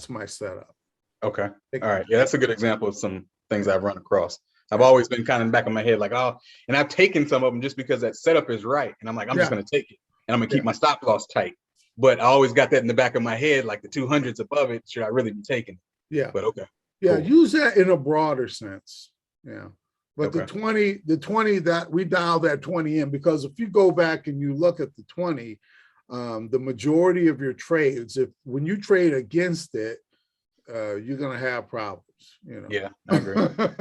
my setup. Okay. All right. Yeah, that's a good example of some things I've run across. I've always been kind of in the back of my head, like, oh, and I've taken some of them just because that setup is right. And I'm like, I'm just going to take it and I'm going to keep my stop loss tight. But I always got that in the back of my head, like the 200s above it, should I really be taking it? Yeah. But okay. Yeah. Cool. Use that in a broader sense. Yeah. But Okay. the 20 that we dial that 20 in, because if you go back and you look at the 20, the majority of your trades, when you trade against it, you're going to have problems, you know? Yeah, I agree.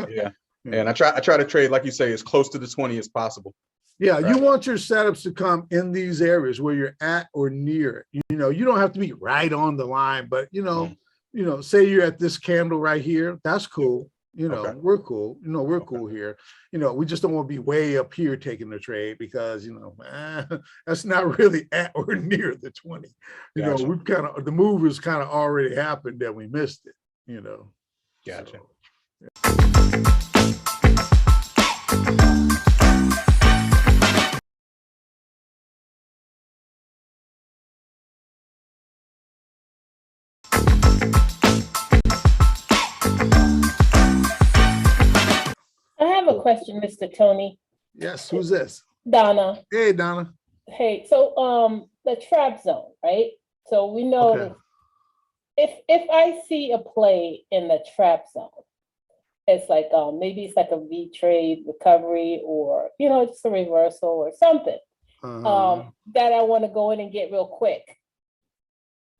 Yeah. And I try to trade, like you say, as close to the 20 as possible. Yeah, right? You want your setups to come in these areas where you're at or near it. You know, you don't have to be right on the line, but you know, say you're at this candle right here, that's cool. You know, we're cool. You know, we're cool here. You know, we just don't want to be way up here taking the trade because, you know, that's not really at or near the 20. You know, we've the move has kind of already happened that we missed it, you know. Gotcha. So, I have a question, Mr. Tony. Yes, who's this? Donna. Hey, Donna. Hey, so the trap zone, right? So we know if I see a play in the trap zone, it's like maybe it's like a V trade recovery or you know just a reversal or something that I want to go in and get real quick.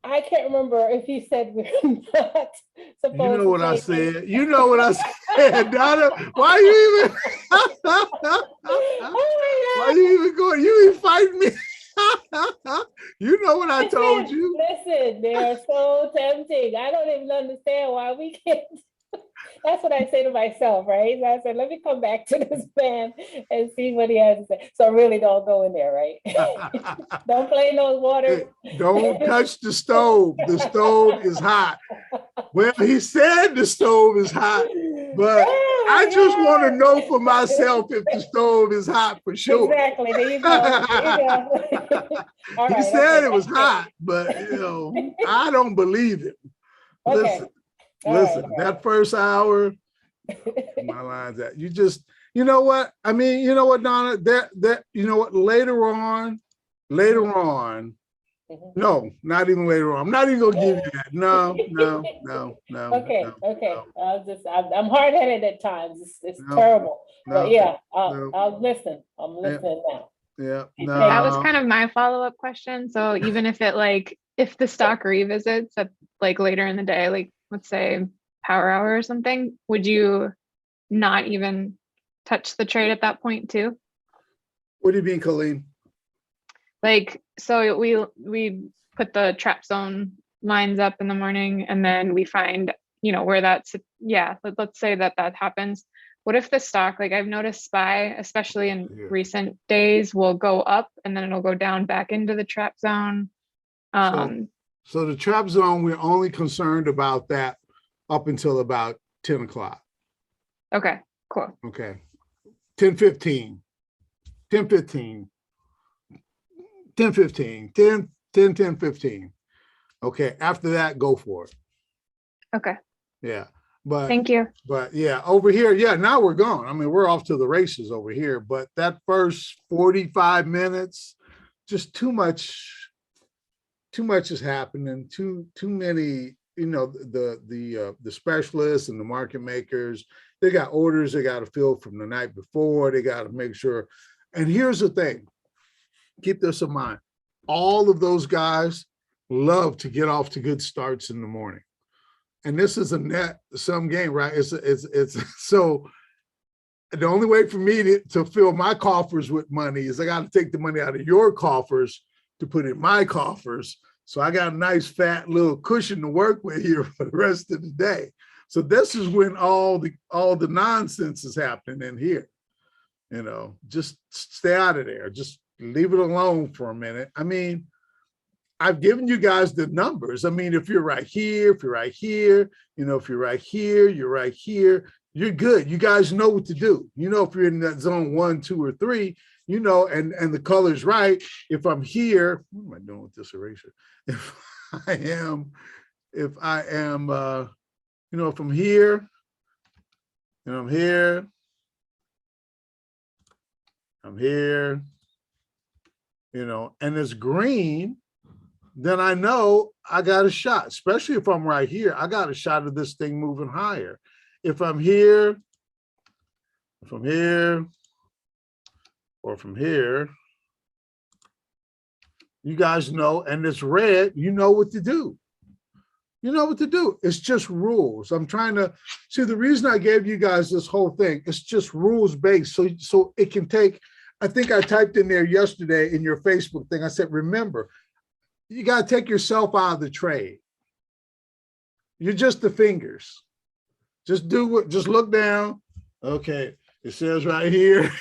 I can't remember if you said we're not supposed to. You know what I said. You know what I said, Donna. Why you even? Why you even going? You even fighting me? You know what I told you. Listen, they're so tempting. I don't even understand why we can't. That's what I say to myself, right? So I said, let me come back to this man and see what he has to say. So really don't go in there, right? Don't play in those waters. Don't touch the stove. The stove is hot. Well, he said the stove is hot, but I just want to know for myself if the stove is hot for sure. Exactly. There you go. There you go. He said it was hot, but you know, I don't believe it. Okay. Listen, that first hour, my line's at you know what? I mean, you know what, Donna, that you know what, later on, no, not even later on. I'm not even gonna give you that. No. Okay. No. I'm hard-headed at times. It's terrible. But yeah, I'll listen. I'm listening now. Yeah. No. That was kind of my follow-up question. So even if if the stock revisits at like later in the day, like let's say power hour or something, would you not even touch the trade at that point too? What do you mean, Colleen? Like, so we put the trap zone lines up in the morning and then we find, you know, where that's, let's say that happens. What if the stock, like I've noticed SPY, especially in recent days, will go up and then it'll go down back into the trap zone? So the trap zone, we're only concerned about that up until about 10 o'clock. Okay, cool. Okay. 10:15. 10:15. Okay. After that, go for it. Okay. Yeah. But thank you. But yeah, over here, now we're gone. I mean, we're off to the races over here. But that first 45 minutes, just too much is happening. Too many, you know, the specialists and the market makers, they got orders they got to fill from the night before. They got to make sure. And here's the thing, keep this in mind. All of those guys love to get off to good starts in the morning. And this is a net sum game, right? It's so the only way for me to fill my coffers with money is I got to take the money out of your coffers to put in my coffers. So I got a nice fat little cushion to work with here for the rest of the day. So this is when all the nonsense is happening in here. You know, just stay out of there. Just leave it alone for a minute. I mean, I've given you guys the numbers. I mean, if you're right here, if you're right here, you know, if you're right here, you're right here, you're good. You guys know what to do. You know, if you're in that zone 1, 2, or 3, you know, and the color's right. If I'm here, what am I doing with this eraser? If I am if I am, you know, if I'm here and I'm here, you know, and it's green, then I know I got a shot, especially if I'm right here. I got a shot of this thing moving higher. If I'm here, or from here, you guys know, and it's red, you know what to do. You know what to do. It's just rules. I'm trying to see the reason I gave you guys this whole thing. It's just rules based. So it can take, I think I typed in there yesterday in your Facebook thing. I said, remember, you got to take yourself out of the trade. You're just the fingers. Just do it. Just look down. Okay. It says right here.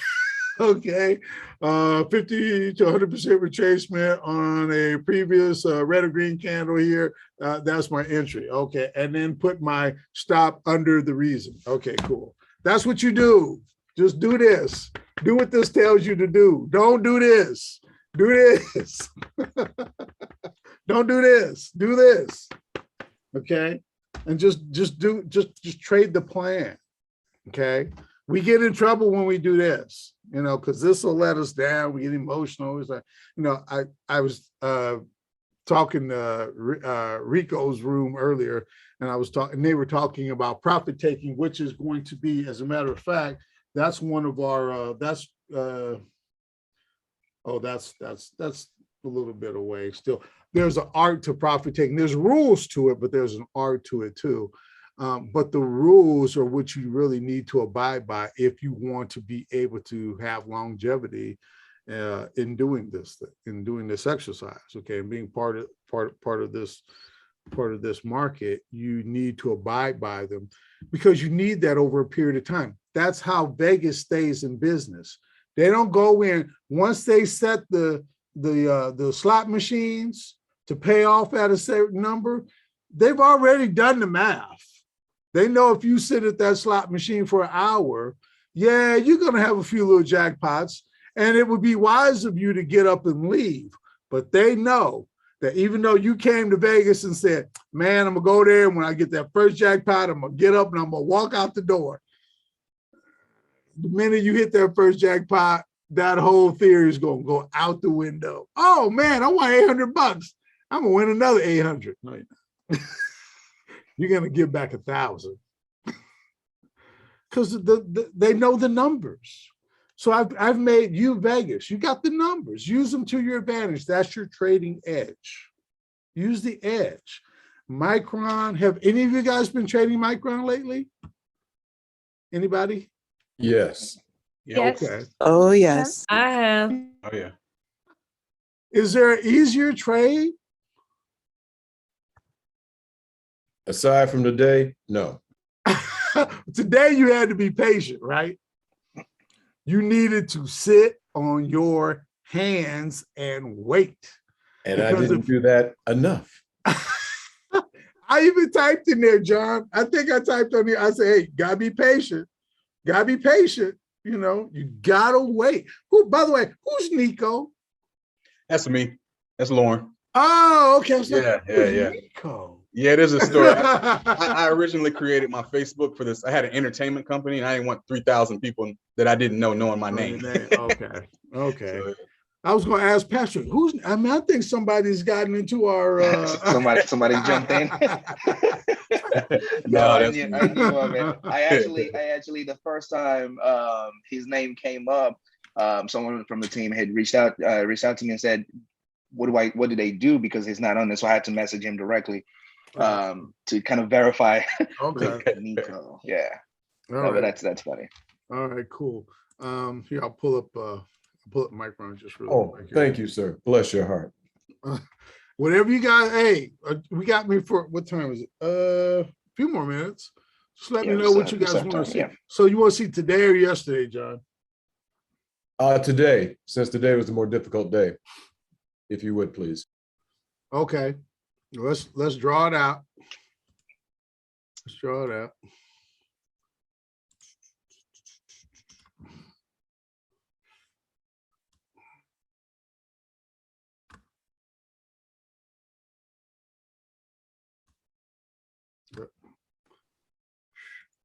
Okay, 50 to 100% retracement on a previous red or green candle here. That's my entry. Okay, and then put my stop under the reason. Okay, cool. That's what you do. Just do this. Do what this tells you to do. Don't do this. Do this. Don't do this. Do this. Okay, and just trade the plan. Okay, we get in trouble when we do this. You know, because this will let us down. We get emotional. It's like, you know, I was talking to Rico's room earlier, and I was talking, and they were talking about profit taking, which is going to be, as a matter of fact, that's one of our that's a little bit away still. There's an art to profit taking. There's rules to it, but there's an art to it too. But the rules are what you really need to abide by if you want to be able to have longevity in doing this exercise. Okay, and being part of this market, you need to abide by them because you need that over a period of time. That's how Vegas stays in business. They don't go in once they set the slot machines to pay off at a certain number. They've already done the math. They know if you sit at that slot machine for an hour, yeah, you're going to have a few little jackpots, and it would be wise of you to get up and leave. But they know that even though you came to Vegas and said, man, I'm going to go there, and when I get that first jackpot, I'm going to get up and I'm going to walk out the door. The minute you hit that first jackpot, that whole theory is going to go out the window. Oh, man, I want $800. I'm going to win another 800. No, you're not. You're going to give back 1,000 because they know the numbers. So I've made you Vegas. You got the numbers. Use them to your advantage. That's your trading edge. Use the edge. Micron. Have any of you guys been trading Micron lately? Anybody? Yes. Yeah. Yes. Okay. Oh, yes. I have. Oh yeah. Is there an easier trade? Aside from today, no. Today you had to be patient, right? You needed to sit on your hands and wait. And I Because didn't do that enough. I even typed in there, John. I think I typed on there. I said, hey, gotta be patient. Gotta be patient. You know, you gotta wait. Who, by the way, who's Nico? That's me. That's Lauren. Oh, okay. I was like, Yeah, who's yeah. Nico? Yeah, there's a story. I originally created my Facebook for this. I had an entertainment company, and I didn't want 3,000 people that I didn't know knowing my name. Okay. Okay. So, I was going to ask Pastor, who's, I mean, I think somebody's gotten into our. Somebody jumped in. No, I that's knew, me. I knew of it. I actually, the first time his name came up, someone from the team had reached out to me and said, what do they do? Because he's not on this. So I had to message him directly to kind of verify. Okay. Nico. Yeah. All No, but right. that's funny. All right, cool. Here, I'll pull up Micron just really Oh, quick here. thank you, sir. Bless your heart. Whatever you got. Hey, we got me for what time is it? A few more minutes. Just let me know what you guys want to see. Yeah. So you want to see today or yesterday, John? Today, since today was the more difficult day, if you would, please. Okay. Let's draw it out. Let's draw it out.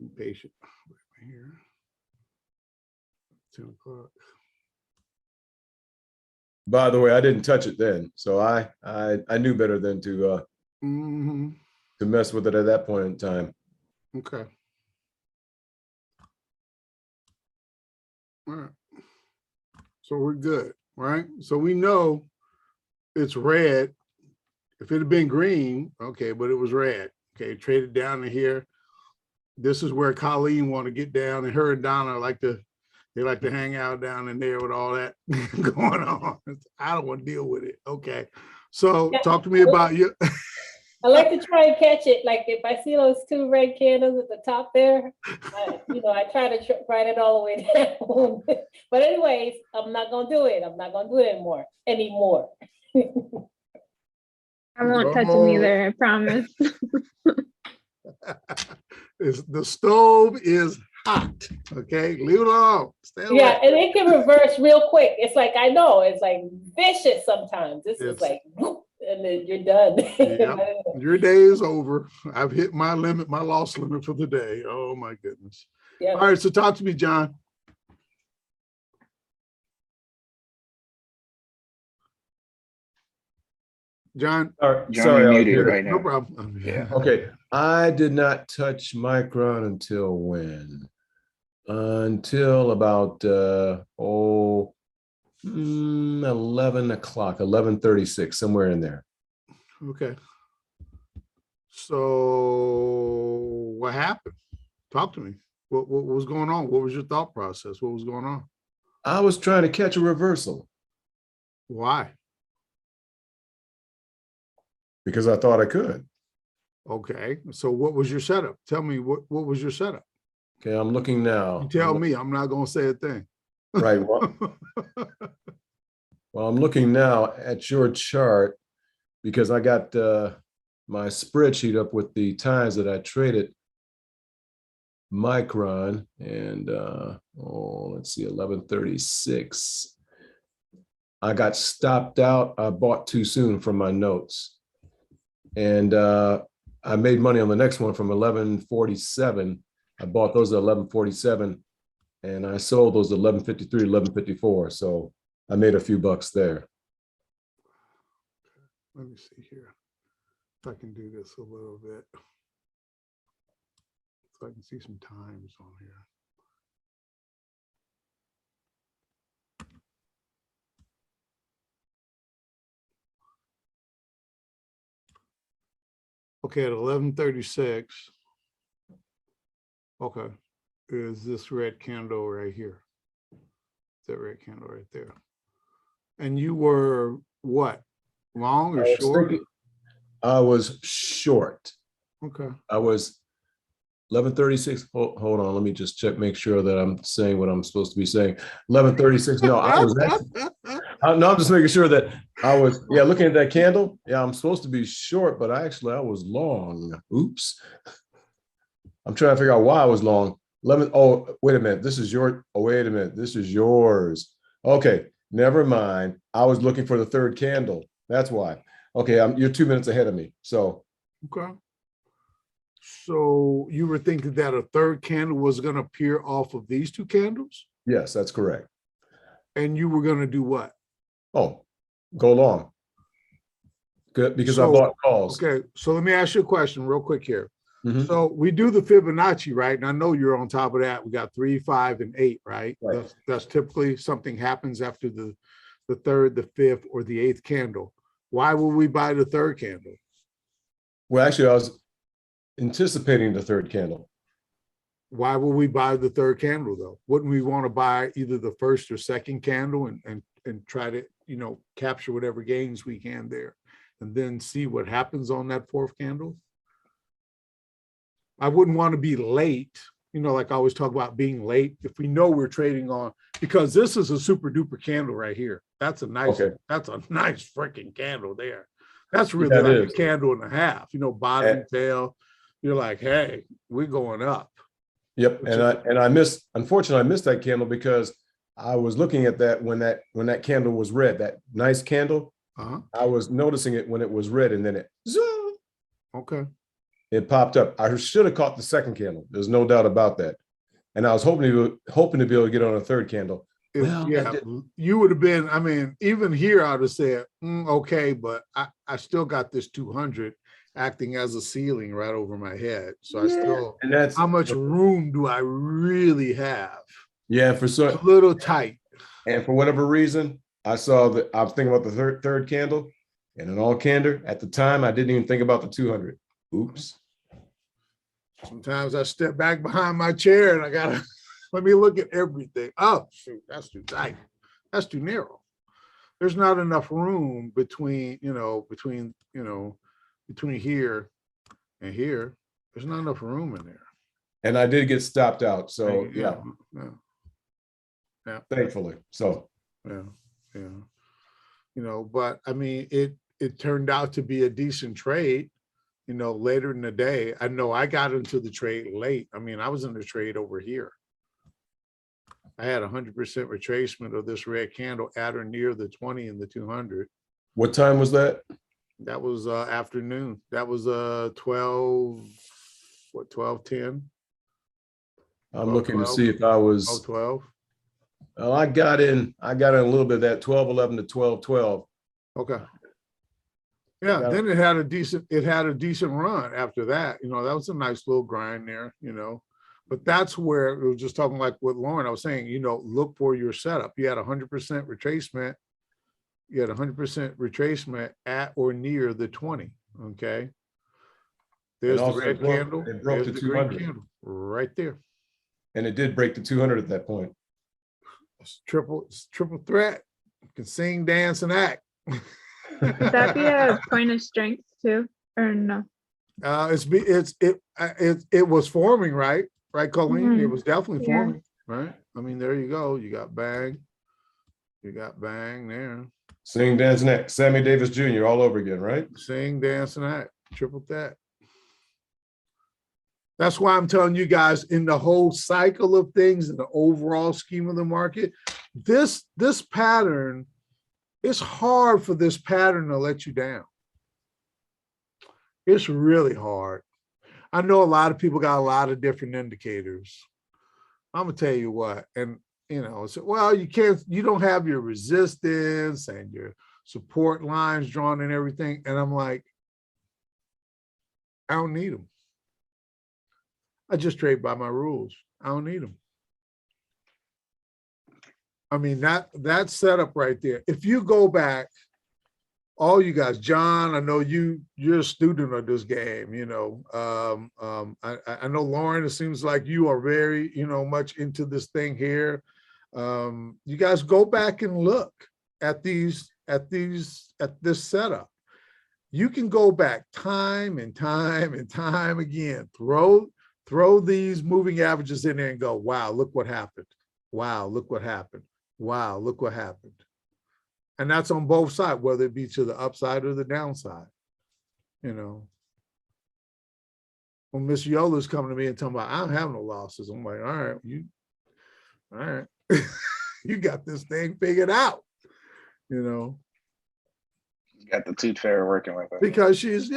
Be patient. Right here. 10 o'clock. By the way, I didn't touch it then, so I knew better than Mm-hmm. to mess with it at that point in time. Okay. All right. So we're good, right? So we know it's red. If it had been green, okay, but it was red. Okay, traded down to here. This is where Colleen want to get down, and her and Donna like to hang out down in there with all that going on. I don't want to deal with it. Okay. So talk to me about you. I like to try and catch it. Like if I see those two red candles at the top there, I try to write it all the way down. But anyways, I'm not gonna do it. I'm not gonna do it anymore. I won't touch them either, I promise. The stove is hot. Okay, leave it alone. Stay away. Yeah, and it can reverse real quick. It's like, I know, it's like vicious sometimes. This is It's- like, whoop, and then you're done. Yep. Your day is over. I've hit my limit, my loss limit for the day. Oh my goodness. Yeah. All right, so talk to me, John. John, Sorry, John, sorry, you're I was muted muted. right now. no problem. Yeah. Okay, I did not touch Micron until when? Until about 11 o'clock, 11:36, somewhere in there. Okay. So what happened? Talk to me. What was going on? What was your thought process? What was going on? I was trying to catch a reversal Why? because I thought I could. Okay. So what was your setup? Tell me what was your setup? Okay, I'm looking now. You tell me. I'm not gonna say a thing. Right. Well, I'm looking now at your chart because I got my spreadsheet up with the times that I traded Micron, and let's see, 11:36. I got stopped out. I bought too soon from my notes, and I made money on the next one from 11:47. I bought those at 11:47, and I sold those at 11:53, 11:54. So I made a few bucks there. Let me see here. If I can do this a little bit. So I can see some times on here. Okay, at 11:36. Okay, is this red candle right here? That red candle right there. And you were what? Long or I was short? thinking- I was short. Okay. I was 11:36. Hold on, let me just check, make sure that I'm saying what I'm supposed to be saying. 11:36. No, I was actually, no, I'm just making sure that I was, looking at that candle. Yeah, I'm supposed to be short, but I was long. Oops. I'm trying to figure out why I was long. Oh, wait a minute. This is your, oh, wait a minute. This is yours. Okay, never mind. I was looking for the third candle. That's why. Okay, you're 2 minutes ahead of me. So Okay. So you were thinking that a third candle was going to appear off of these two candles? yes, that's correct. And you were going to do what? Oh, go long. Good, because I So- bought calls. Okay, so let me ask you a question real quick here. Mhm. So we do the Fibonacci, right? And I know you're on top of that. We got 3, 5, and 8, right? Right. That's typically something happens after the third, the fifth, or the eighth candle. Why will we buy the third candle? Well, actually, I was anticipating the third candle. Why will we buy the third candle though? Wouldn't we want to buy either the first or second candle and try to, capture whatever gains we can there and then see what happens on that fourth candle? I wouldn't want to be late, like I always talk about being late if we know we're trading on, because this is a super duper candle right here. That's a nice freaking candle there. That's really That like is. a candle and a half, bottom tail. You're like, hey, we're going up. Yep, and I missed. Unfortunately, I missed that candle because I was looking at that when that candle was red. That nice candle. Uh-huh. I was noticing it when it was red, and then it zoom. Okay. it popped up. I should have caught the second candle. There's no doubt about that. And I was hoping to be able to get on a third candle. Well, Yeah, I did- you would have been, I mean, even here, I'd have said, okay, but I still got this 200 acting as a ceiling right over my head. So I still, and that's how much room do I really have? for It's so a little tight. and for whatever reason, I saw that I was thinking about the third candle, and in all candor, at the time, I didn't even think about the 200. Oops. Sometimes I step back behind my chair and I gotta, let me look at everything. Oh, shoot, that's too tight. That's too narrow. There's not enough room between here and here. There's not enough room in there. And I did get stopped out. So yeah, Yeah. thankfully. So Yeah. But I mean, it turned out to be a decent trade, later in the day. I know I got into the trade late. I mean, I was in the trade over here. I had 100% retracement of this red candle at or near the 20 and the 200. what time was that? That was afternoon. That was 12:10. I'm Oh, looking to 12. see if I was. Oh, 12. Oh, I got in a little bit of that 12:11 to 12:12. Okay. Yeah, Got it. then it had a decent run after that. That was a nice little grind there, But that's where it was just talking like with Lauren, I was saying, look for your setup. You had 100% retracement. You had 100% retracement at or near the 20. Okay. There's the also red broke- candle. it broke There's the the green 200. candle right there. And it did break the 200 at that point. It's triple threat. You can sing, dance, and act. Would that be a point of strength too, or no? It was forming, right, Colleen? It Mhm. was definitely Yeah. forming, right? I mean, there you go. You got bang there. Sing, dance, next. Sammy Davis Jr. all over again, right? Sing, dance, and act. Triple that. That's why I'm telling you guys, in the whole cycle of things, in the overall scheme of the market, this pattern, it's hard for this pattern to let you down. It's really hard. I know a lot of people got a lot of different indicators. I'm gonna tell you what, and well, you don't have your resistance and your support lines drawn and everything. And I'm like, I don't need them. I just trade by my rules. I don't need them. I mean, that setup right there. If you go back, all you guys, John, I know you're a student of this game. I know Lauren. It seems like you are very, much into this thing here. You guys go back and look at this setup. You can go back time and time and time again. Throw these moving averages in there and go, wow, look what happened. Wow, look what happened. Wow, look what happened. And that's on both sides, whether it be to the upside or the downside. When Miss Yola's coming to me and talking about, I don't have no losses. I'm like, all right. You got this thing figured out, Got the tooth fairy working with her. because she's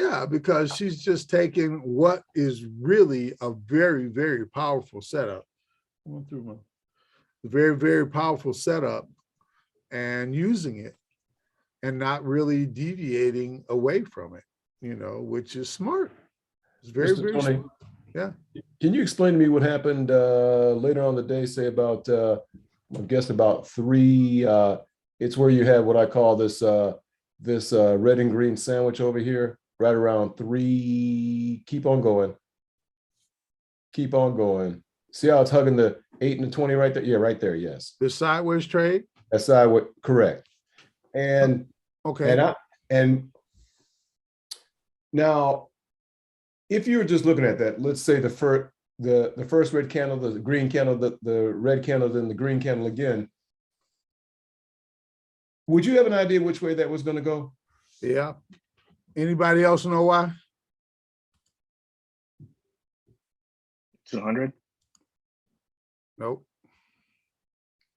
just taking what is really a very, very powerful setup. I went through my very, very powerful setup and using it and not really deviating away from it, which is smart. It's very, Mr. very Tony, smart. Yeah. Can you explain to me what happened later on the day, say about, I guess about 3, it's where you have what I call this red and green sandwich over here, right around 3, keep on going. Keep on going. See how it's hugging the 8 and the 20 right there? Yeah, right there, yes. The sideways trade. That's sideways, correct. And Okay. and now, if you were just looking at that, let's say the first red candle, the green candle, the red candle, then the green candle again. Would you have an idea which way that was going to go? Yeah. Anybody else know why? 200. Nope.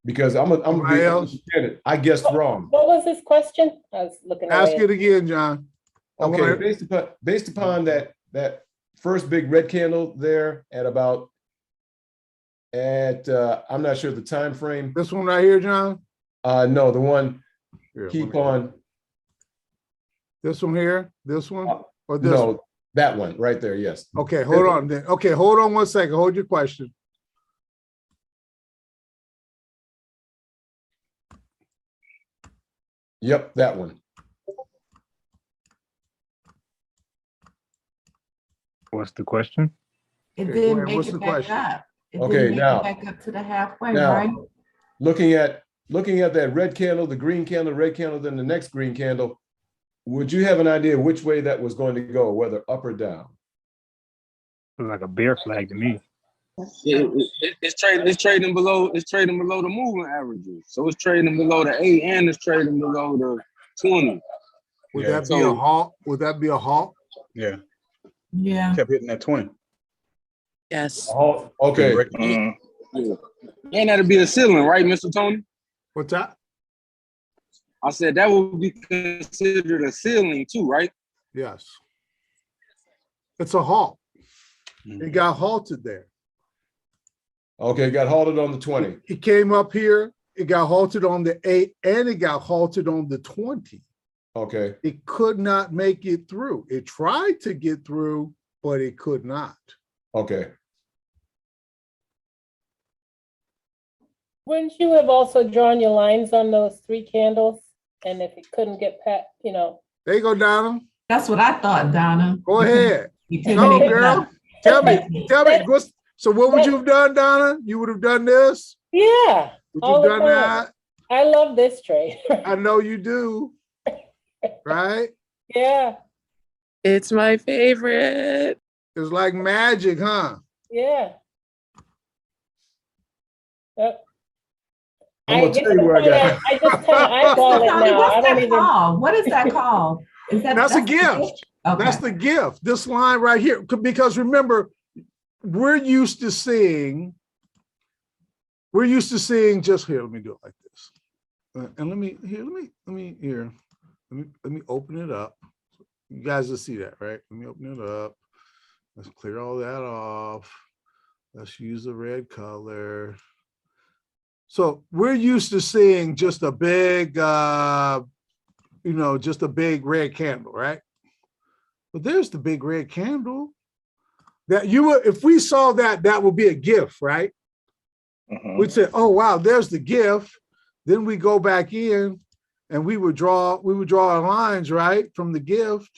Because I'm gonna Anybody be else? understanding. I guessed wrong. What was his question? I was looking Ask away. it again, John. Okay, based upon that first big red candle there at I'm not sure the time frame. This one right here, John? No, the one, Here, keep let me- on, This one here, this one, or this one? no, that one right there, yes. Okay, hold on then. Okay, hold on 1 second. Hold your question. Yep, that one. What's the question? It Okay, go didn't ahead. make What's it the back question? up. It Okay, didn't make it now- back up to the halfway, now- right? Looking at that red candle, the green candle, red candle, then the next green candle, would you have an idea which way that was going to go, whether up or down? Looks like a bear flag to me. It's trading below the moving averages. So it's trading below the 8 and it's trading below the 20. Would Yeah, that be a so- halt? Would that be a halt? Yeah, Yeah. kept hitting that 20. Yes. Oh, okay. Mhm. Yeah. And that'd be a ceiling, right, Mr. Tony? What's that? I said that would be considered a ceiling too, right? Yes. It's a halt. Mhm. It got halted there. Okay, got halted on the 20. It came up here, it got halted on the 8, and it got halted on the 20. Okay, It could not make it through. It tried to get through, but it could not. okay. Wouldn't you have also drawn your lines on those 3 candles? And if it couldn't get past, There you go, Donna. That's what I thought, Donna. Go ahead. You couldn't Go, make it girl. up. Tell me. So what would you have done, Donna? You would have done this? yeah, Would all you the have done time. that? I love this trade. I know you do. Right? Yeah, It's my favorite. It's like magic, huh? yeah. Yep. I'm gonna get tell you to the where I point got- I just kind of eyeball it Tony, now. I what's don't that even. called? What is that called? Is that That's a the gift. Okay. That's the gift. This line right here, because remember, we're used to seeing just here. Let me do it like this. And let me open it up. You guys will see that, right? Let me open it up. Let's clear all that off. Let's use the red color. So we're used to seeing just a big, just a big red candle, right? But there's the big red candle that if we saw that, that would be a gift, right? Mhm. We'd say, oh, wow, there's the gift. Then we go back in and we would draw our lines, right? From the gift,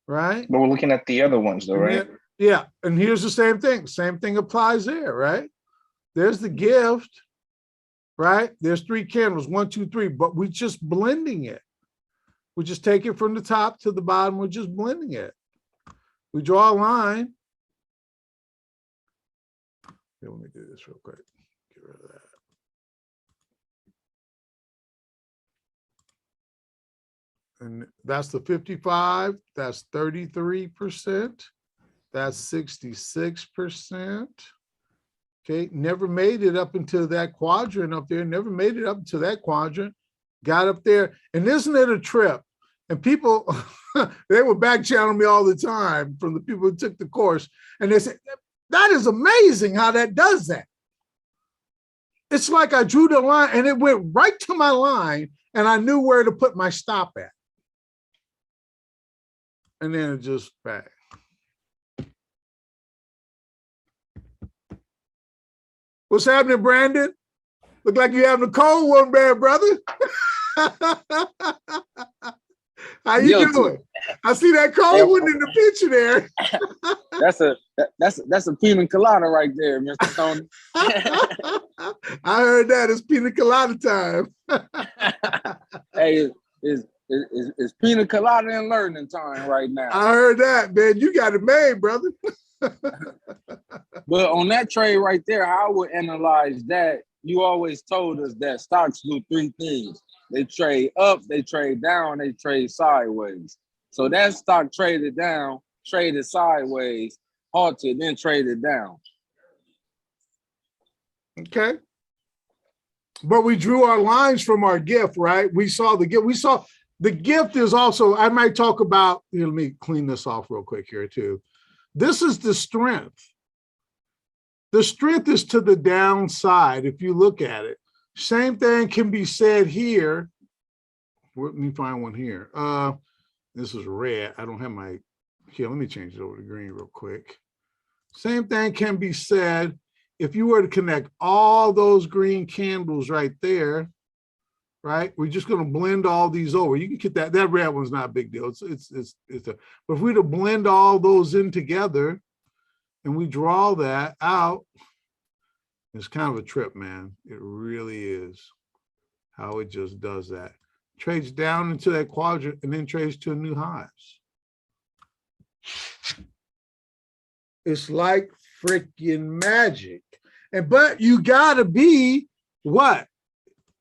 right? But we're looking at the other ones though, And right? then- yeah, and here's the same thing. Same thing applies there, right? There's the gift, right? There's 3 candles, 1, 2, 3, but we're just blending it. We just take it from the top to the bottom. We're just blending it. We draw a line. Here, let me do this real quick. Get rid of that. And that's the 55. That's 33%. That's 66%. Okay, never made it up into that quadrant up there. Never made it up to that quadrant. Got up there. And isn't it a trip? And people, they would back channel me all the time from the people who took the course. And they said, that is amazing how that does that. It's like I drew the line and it went right to my line and I knew where to put my stop at. And then it just back. What's happening, Brandon? Look like you're having a cold one, bad brother. How you Guilty. doing? I see that cold one in the picture there. That's a pina colada right there, Mr. Tony. I heard that. It's pina colada time. Hey, it's pina colada and learning time right now. I heard that, man. You got it made, brother. But on that trade right there, how I would analyze that, you always told us that stocks do 3 things. They trade up, they trade down, they trade sideways. So that stock traded down, traded sideways, halted, then traded down. Okay. But we drew our lines from our gift, right? We saw the gift. We saw the gift is also, I might talk about, let me clean this off real quick here too. This is the strength. The strength is to the downside if you look at it. Same thing can be said here. Let me find one here. This is red. I don't have my, here, let me change it over to green real quick. Same thing can be said if you were to connect all those green candles right there, right? We're just going to blend all these over. You can get that red one's not a big deal. But if we were to blend all those in together and we draw that out, it's kind of a trip, man. It really is how it just does that. Trades down into that quadrant and then trades to a new highs. It's like freaking magic. But you gotta be what?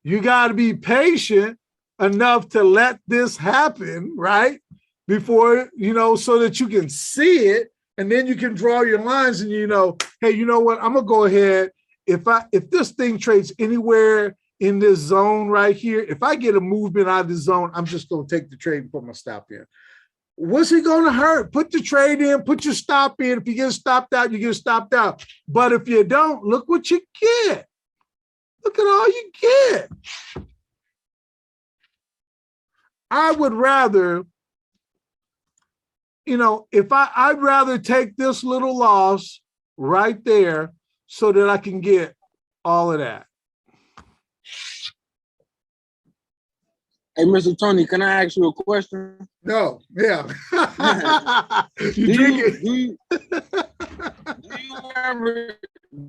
You gotta be patient enough to let this happen, right? Before, so that you can see it, and then you can draw your lines and hey, you know what? I'm gonna go ahead. If this thing trades anywhere in this zone right here, if I get a movement out of the zone, I'm just gonna take the trade and put my stop in. What's it gonna hurt? Put the trade in, put your stop in. If you get stopped out, you get stopped out. But if you don't, look what you get. Look at all you get. I would rather, I'd rather take this little loss right there so that I can get all of that. Hey, Mr. Tony, can I ask you a question? No, yeah.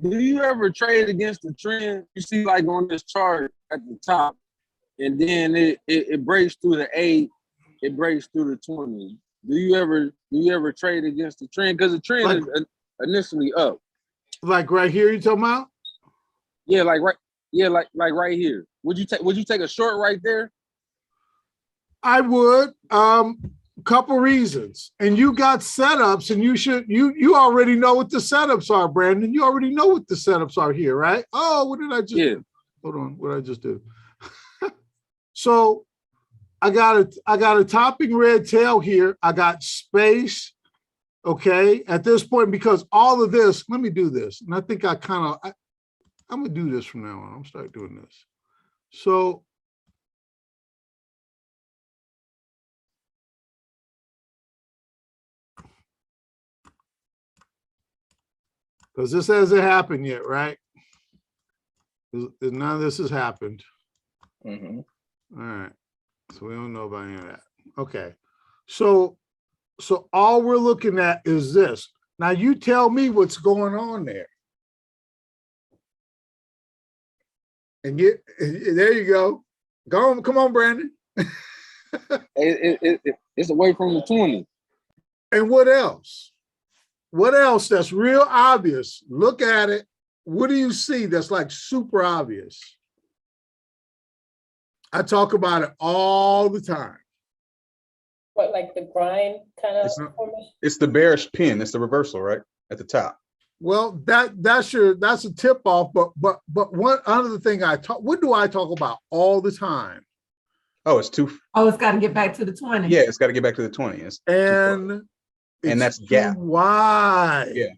Do you ever trade against the trend? You see, like on this chart at the top, and then it breaks through the 8, it breaks through the 20. Do you ever trade against the trend? Because the trend is initially up. Like right here, you talking about? Yeah, like right here. Would you take a short right there? I would. Couple reasons. And you got setups, and you already know what the setups are, Brandon. You already know what the setups are here, right? Oh, what did I just do? Hold on, what did I just do? So I got a topping red tail here. I got space. Okay, at this point, because all of this, let me do this. And I think I'm gonna do this from now on. I'm gonna start doing this. So because this hasn't happened yet, right? None of this has happened. Mm-hmm. All right. So we don't know about any of that. Okay. So all we're looking at is this. Now you tell me what's going on there. And there you go. Go on, come on, Brandon. It's away from the 20. And what else? What else that's real obvious? Look at it. What do you see that's like super obvious? I talk about it all the time. What, like the grind kind of formation? It's the bearish pin. It's the reversal, right? At the top. Well, that's a tip off, but one other thing what do I talk about all the time? Oh, it's too. Oh, it's got to get back to the 20. Yeah, it's got to get back to the 20. And that's gap. Why? Yeah.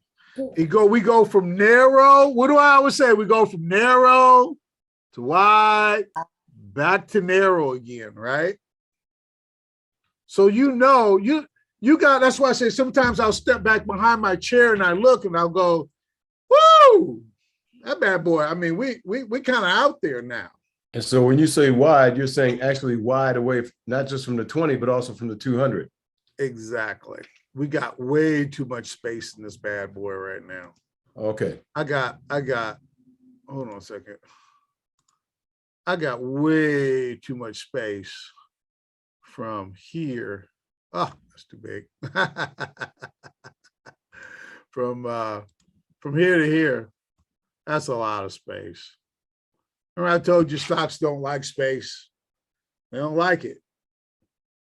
We go from narrow. What do I always say? We go from narrow to wide, back to narrow again, right? So you got, that's why I say sometimes I'll step back behind my chair and I look and I'll go, woo, that bad boy. I mean, we kind of out there now. And so when you say wide, you're saying actually wide away, not just from the 20, but also from the 200. Exactly. We got way too much space in this bad boy right now. Okay. I got, hold on a second. I got way too much space from here. Oh, that's too big. From here to here, that's a lot of space. Remember I told you stocks don't like space. They don't like it.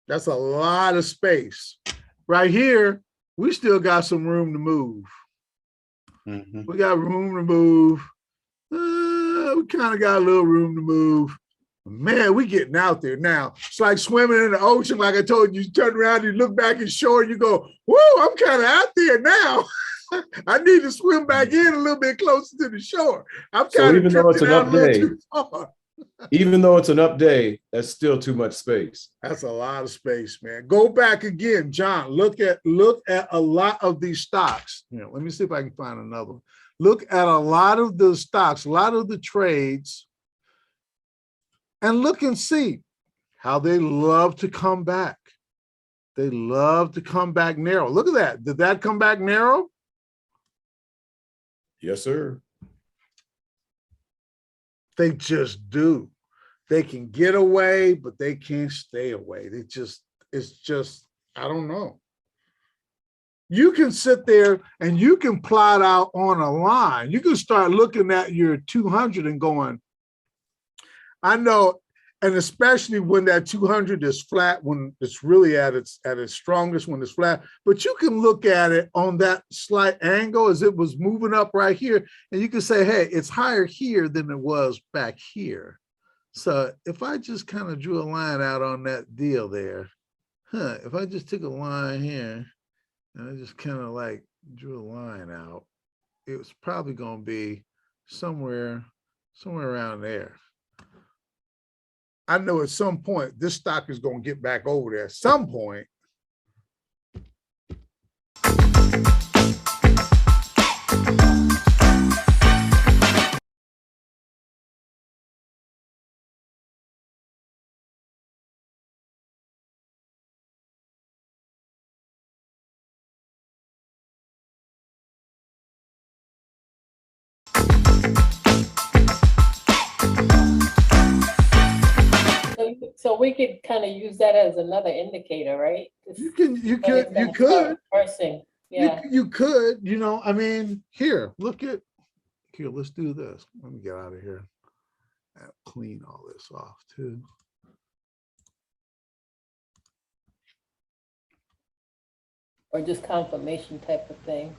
That's a lot of space. Right here, we still got some room to move. Mm-hmm. We got room to move. We kind of got a little room to move. Man, we getting out there now. It's like swimming in the ocean. Like I told you, you turn around, you look back at shore, you go, whoa, I'm kind of out there now. I need to swim back in a little bit closer to the shore. I'm So kind of even though it's drifting an out up a little day, too far. even though it's an up day, that's still too much space. That's a lot of space, man. Go back again, John. Look at a lot of these stocks. You know, let me see if I can find another one. Look at a lot of the stocks, a lot of the trades, and look and see how they love to come back. They love to come back narrow. Look at that. Did that come back narrow? Yes, sir. They just do. They can get away, but they can't stay away. It's just, I don't know. You can sit there and you can plot out on a line. You can start looking at your 200 and going, I know, and especially when that 200 is flat, when it's really at its strongest, when it's flat, but you can look at it on that slight angle as it was moving up right here, and you can say, hey, it's higher here than it was back here. So if I just kind of drew a line out on that deal there, if I just took a line here and I just kind of like drew a line out, it was probably going to be somewhere around there. I know at some point this stock is going to get back over there at some point. So we could kind of use that as another indicator, right? You could. Parsing, yeah. You could, you know, I mean, here, let's do this. Let me get out of here. I'll clean all this off too. Or just confirmation type of thing.